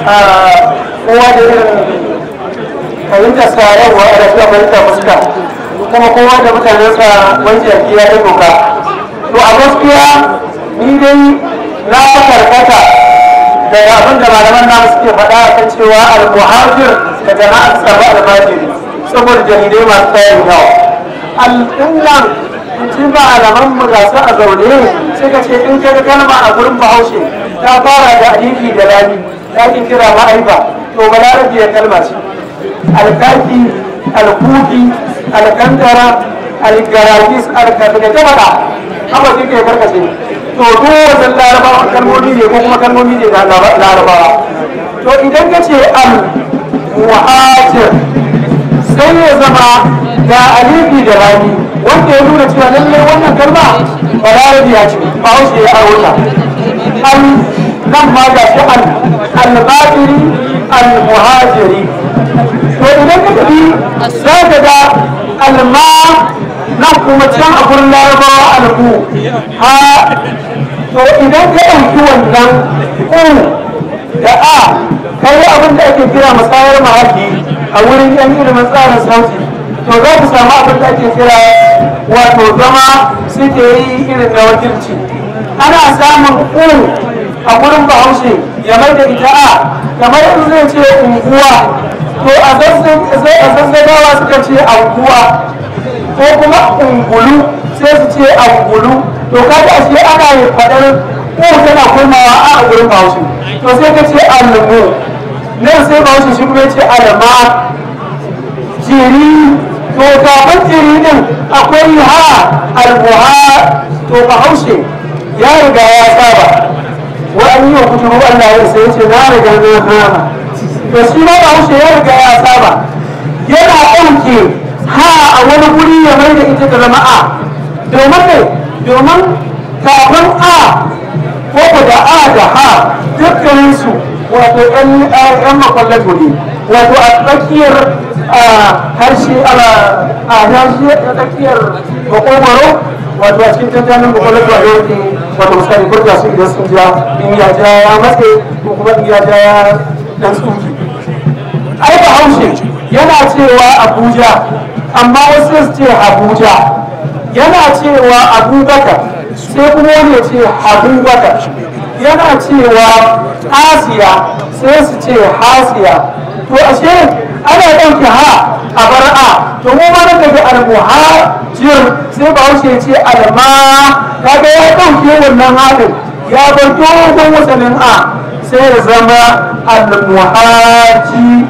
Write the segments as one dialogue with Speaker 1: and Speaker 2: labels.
Speaker 1: kowa da irin fahimtar sa yawa a da fahimtar fuska kuma kowa da mutanensa wanda ya ta doka. To a gaskiya ni dai na karkata daga abin da malaman na suke faɗa a kan cewa al-muhajir da jama'a su samu al-fajiri saboda dalilai masu tayin yawa. Al'umman in ba alaman mu ga su a zaune sai ka ce in ka ga kalma a gurin bahaushe ta fara da alifi da lami ta ki kira ma'aiba to balarabi ya kalma ce. Alkaki, alkuki, alkantara, algaragis, alkafi da jama'a haka sai ke karkace. To duk wajen larabawa kalmomi ne ko kuma kalmomi ne da larabawa. To idan ka ce al-muhajir sai ya zama ga alifi da rami wanda ya nuna cewa lallai wannan kalma balarabiya ce ba haushe ya aro ta. Nan ma ga shi al-batiri al-muhajiri. To idan ka tafi za ka ga alma nan kuma can a gurin larabawa albu ha. To idan ka ɗauki wannan da a kai abin da ake kira musayar mahalli a wurin yan ilimin tsarin sauti to za ku samu abin da ake kira wato zama suke yi irin na wakilci. Ana samun a gurin bahaushe ya mai da ita a kamar in zai ce unguwa to a zazzagawa suka ce anguwa ko kuma ungulu sai su ce angulu. To kaga ashe ana yi faɗar tana komawa a gurin bahaushe to sai ka ce almu nan sai bahaushe shi kuma ce alma jiri. To kafin jiri din akwai ha almuha. To bahaushe ya riga ya saba wa an yi wa kuturu Allah ya sai ce na riga na hama. To shi ma bahaushe ya riga ya saba yana ɗauke ha a wani guri ya mai da ita ta zama a domin ne domin kafin a ko da a da ha dukkaninsu wato ‘yan makwallon gobe wato a tsakiyar harshe a tsakiyar makogwaro wato a cikin tattalin makwallon gobe wato misali kurta su idan sun ja in ya ja ya matse ko kuma in ya ja ya dan tsuki. Ai ba haushe yana cewa abuja amma wasu su ce abuja, yana cewa abubakar sai kuma wani ya ce abubakar, yana cewa asiya sai su ce hasiya. To ashe ana ɗauke ha a bar a to mu ma daga al-muhajir sai ba wuce ce alma kaga ya ɗauke wannan haɗin ya bar dogon wasanin a sai ya zama al-muhajiru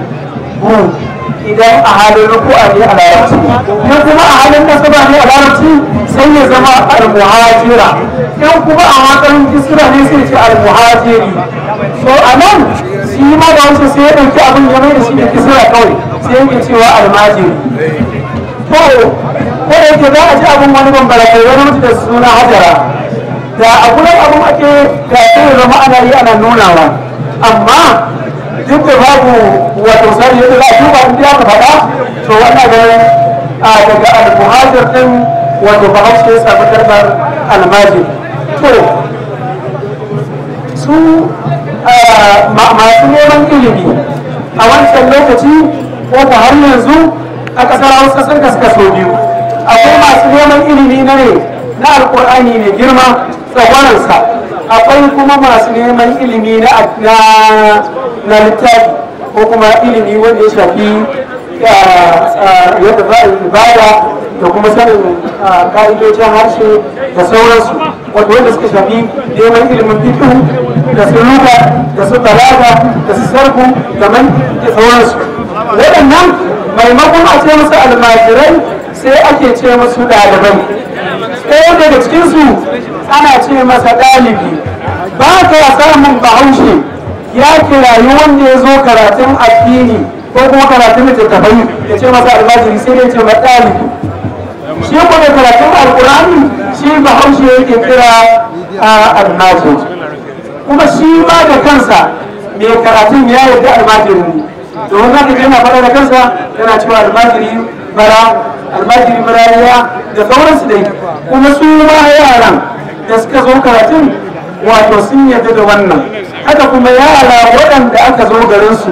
Speaker 1: idan a halin ruku'a ne a larabci, idan kuma a halin nasaba ne a larabci sai ya zama al-muhajira, idan kuma a matsayin kisra ne sai ce al-muhajiri. So a nan shi ma da wasu sai ya ɗauki abin ya mai da shi da kisra kawai sai yake cewa almajiri. To ko da yake za a ji abin wani bambara kai wani mutu da suna hajara da a gudan abin ake ga sai zama ana yi ana nunawa, amma duk da babu wato sani yadda za a tuba in ya ka faɗa to wannan ganin daga al-muhajir din wato bahaushe ya samu kalmar almajiri. To su masu neman ilimi a wancan lokaci ko ta har yanzu a ƙasar Hausa sun kaso biyu. Akwai masu neman ilimi na alƙur'ani ne girma tsagwaransa, akwai kuma masu neman ilimi na littafi ko kuma ilimi wanda ya shafi yadda za a yi ibada da kuma sanin ka'idojin harshe da sauransu, wato wanda suka shafi neman ilimin fiqh da su lugha da su balaga da su sarfu da da sauransu. Waɗannan maimakon a ce musu almajirai sai ake ce musu ɗalibai. Ɗaya daga cikinsu ana ce masa ɗalibi. Ba ka samun bahaushe ya kirayi wanda ya zo karatun addini ko kuma karatun littattafai ya ce masa almajiri sai ya ce ma ɗalibi. Shi kuma karatun alkurani shi bahaushe yake kira almajiri, kuma shi ma da kansa mai karatun ya yarda almajiri ne domin za ka ga yana faɗa da kansa yana cewa almajiri bara, almajiri barariya da sauransu dai. Kuma su ma yaran da suka zo karatun wato sun yarda da wannan. Haka kuma yara waɗanda aka zo garinsu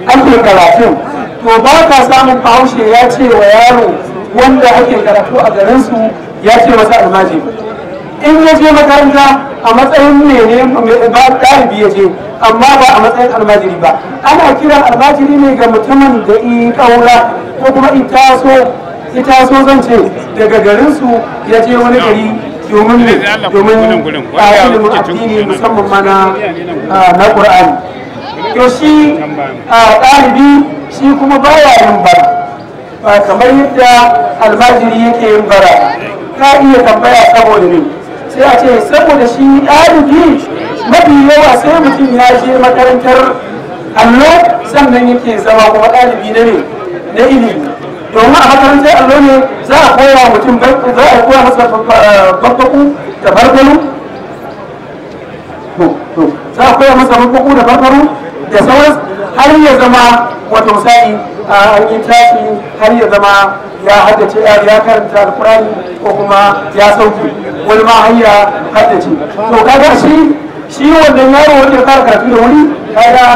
Speaker 1: ake karatun, to ba ka samun bahaushe ya ce wa yaro wanda ake karatu a garinsu ya ce masa almajiri. In ya je makaranta a matsayin ne ba ɗalibi ya je, amma ba a matsayin almajiri ba. Ana kiran almajiri ne ga mutumin da i ƙaura ko kuma ita so zan ce daga garinsu ya je wani gari domin ilimin addini musamman mana na Qur'ani. To shi ɗalibi shi kuma baya yin bara, ba kamar yadda almajiri yake yin bara. Ka iya tambaya saboda ne, sai a ce saboda shi ɗalibi mafi yawa sai mutum ya je makarantar allo sannan yake zama kuma ɗalibi na ilimi. Domin a makarantar allo ne za a koya mutum, za a koya masa babbaku da barbaru, za a koya masa babbaku da barbaru da sauran har ya zama wato misali an yi tashi har ya zama ya haddace ya karanta alkurani ko kuma ya sauke wani ma har ya haddace. To kaga shi wannan yaro wanda ya fara karatu da wuri kaga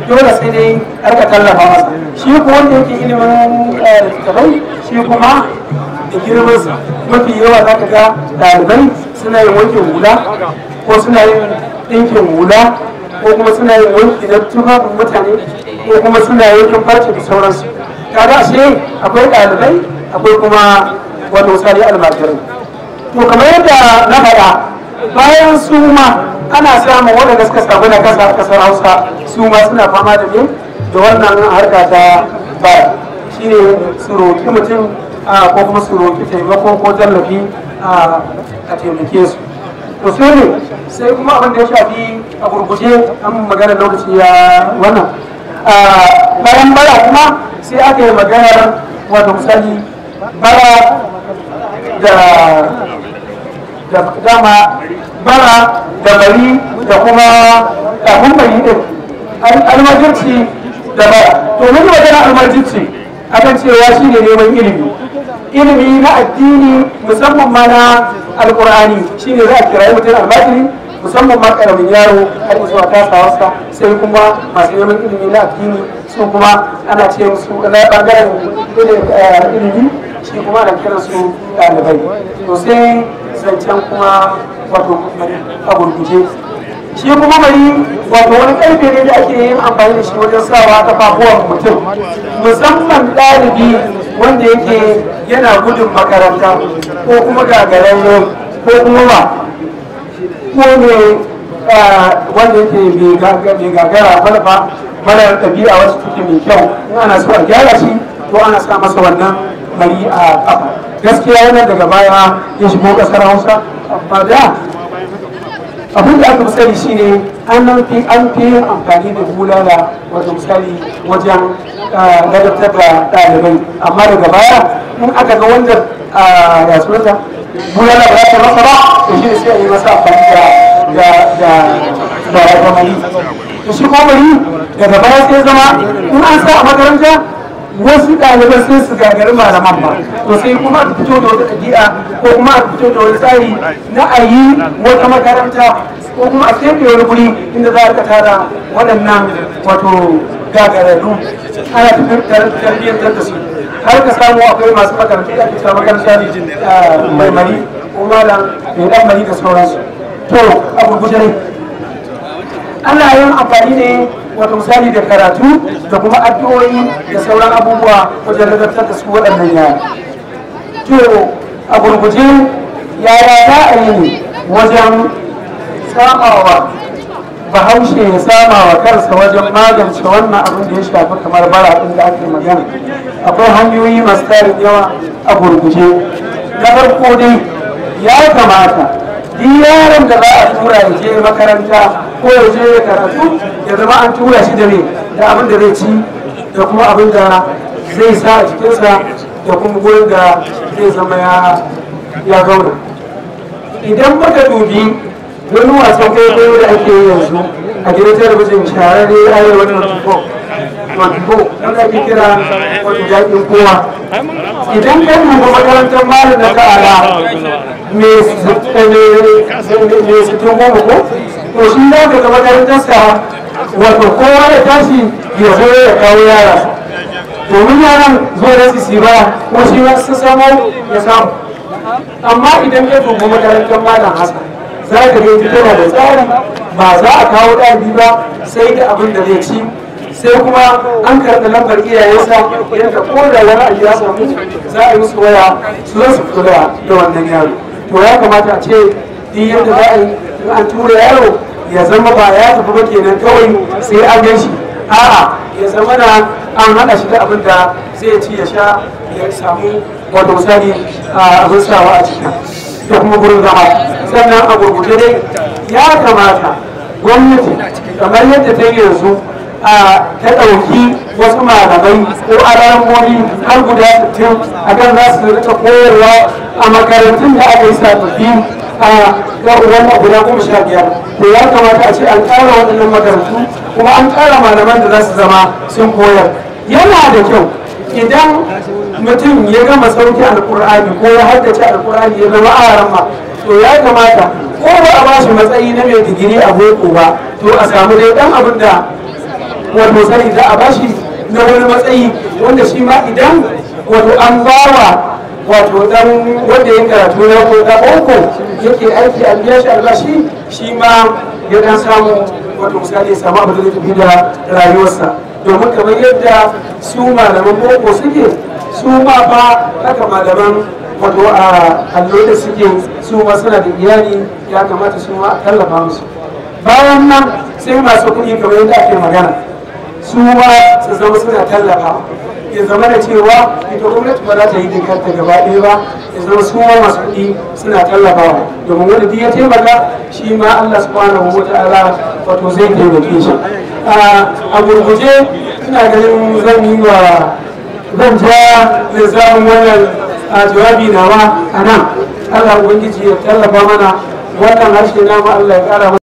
Speaker 1: dole sai dai arka tallafa masa. Shi ko wanda yake ilimin littattafai shi kuma da girmansa mafi yawa za ka ga ɗalibai suna yin wankin hula ko suna yin ɗinkin hula ko kuma suna yin wanki na tufafin mutane ko kuma suna yankin farce da sauransu. Kaga ashe akwai ɗalibai akwai kuma wani misali almajirai. To kamar yadda na faɗa, bayan su ma ana samun waɗanda suka samu na kasa a ƙasar Hausa, su ma suna fama da ne da wannan harka ta bara, shi ne su roƙi mutum ko kuma su roƙi taimako ko tallafi a taimake su. To sai ne sai kuma abin da ya shafi a gurguje an magana lokaci ya wannan bayan bara kuma sai aka yi maganar wato misali bara da dama bara da bari da kuma kafin bari din almajirci da bara. To mun yi magana almajirci akan cewa shi ne neman ilimi na addini musamman ma na alkur'ani, shi ne za a kirayi mutum almajiri musamman ma karamin yaro har zuwa tasawarsa. Sai kuma masu neman ilimi na addini su kuma ana ce musu na bangaren ilimi shi kuma ana kiran su ɗalibai. To sai zancen kuma wato a gurguje, shi kuma bari wato wani karfe ne da ake yin amfani da shi wajen sawa kafafuwan mutum, musamman ɗalibi wanda yake yana gudun makaranta ko kuma gagararre ko kuma ba ko ne wanda yake bai gagara malfa mara ɗabi'a wacce take mai kyau. In ana so a gyara shi to ana sa masa wannan mari a kafa. Gaskiya wannan daga baya ya shigo ƙasar Hausa, amma da abin da aka fi sani shine an fi yin amfani da bulala wato misali wajen ladabtar da ɗalibai. Amma daga baya in aka ga wanda ya sunanta bulala ba za ta masa ba, to shi ne sai a yi masa amfani da mari. To shi ko mari daga baya sai zama in an sa a makaranta wasu ɗaliban sai su gagari malaman ba, to sai kuma a fito da wata ɗabi'a ko kuma a fito da wani tsari na a yi wata makaranta ko kuma a keɓe wani guri inda za a tara waɗannan wato gagararru ana tarbiyyantar da su. Har ka samu akwai masu makarantu da ake cewa makaranta mai mari ko malam mai ɗan mari da sauransu. To a gurguje ne ana yin amfani ne wato misali da karatu da kuma addu'o'i da sauran abubuwa wajen ladabtar da su waɗannan yara. To a gurguje yaya za a yi ne wajen samawa bahaushe ya samawa kansa wajen magance wannan abin da ya shafi kamar bara ɗin da ake magana. Akwai hanyoyi masu tarin yawa a gurguje. Na farko dai ya kamata duk yaron da za a tura ya je makaranta ko ya je ya karatu ya zama an tura shi da me da abin da zai ci da kuma abin da zai sa a jikinsa da kuma gurin da zai zama ya zauna. Idan muka dubi wani wasan kwaikwayo da ake yi yanzu a gidan talabijin shahararre arewa 24 wato wanda ake kira wato jakin kowa idan ka duba makarantar malam na ta'ala me sittin goma ko to shi za ka ga makarantarsa wato kowa ya tashi ya zo ya kawo yara domin yaran zo da su ba ko shi wasu samu ya samu amma idan ka duba makarantar malam Hassan za ka ga tana da tsari ba za a kawo ɗalibi ba sai da abin da zai ci sai kuma an karɓi lambar iyayensa yadda ko da wani abu ya samu za a yi musu waya su zo su kula da wannan yaro to ya kamata a ce duk yadda za a yi an tura yaro ya zama ba ya tafi ba kenan kawai sai an gan shi a'a ya zama na an haɗa shi da abin da zai ci ya sha ya samu wato misali abin sawa a cikin da kuma gurin zama sannan a gurgurde dai ya kamata gwamnati kamar yadda ta yi yanzu ta ɗauki wasu malamai ko alamomi har guda 60 a kan za su rika koyarwa a makarantun da aka yi sababbi a wannan guda 15 to ya kamata a ce an ƙara waɗannan makarantu kuma an ƙara malaman da za su zama sun koyar yana da kyau idan mutum ya gama sauki alƙur'ani ko ya haddace alƙur'ani ya zama aramma to ya kamata ko ba a bashi matsayi na mai digiri a boko ba to a samu dai ɗan abin da wato sani za a bashi na wani matsayi wanda shi ma idan wato an bawa wato dan wanda ya karatu na ko da boko yake aiki a biya shi albashi shi ma ya dan samu wato misali ya samu abin da zai tafi da rayuwarsa domin kamar yadda su malaman boko suke su ma fa haka malaman wato a allo da suke su ma suna da iyali ya kamata su ma a tallafa musu bayan nan sai masu kuɗi kamar yadda ake magana su ma su zama suna tallafa ya zama da cewa ita gwamnati ba za ta yi dukanta gaba ɗaya ba ya zama su ma masu kuɗi suna tallafawa domin wanda duk ya taimaka shi ma Allah subhanahu wa ta'ala wato zai taimake shi a gurguje ina ganin zan yi wa zan ja lissamin wannan jawabi nawa a nan Allah ubangiji ya tallafa mana wannan harshe namu Allah ya ƙara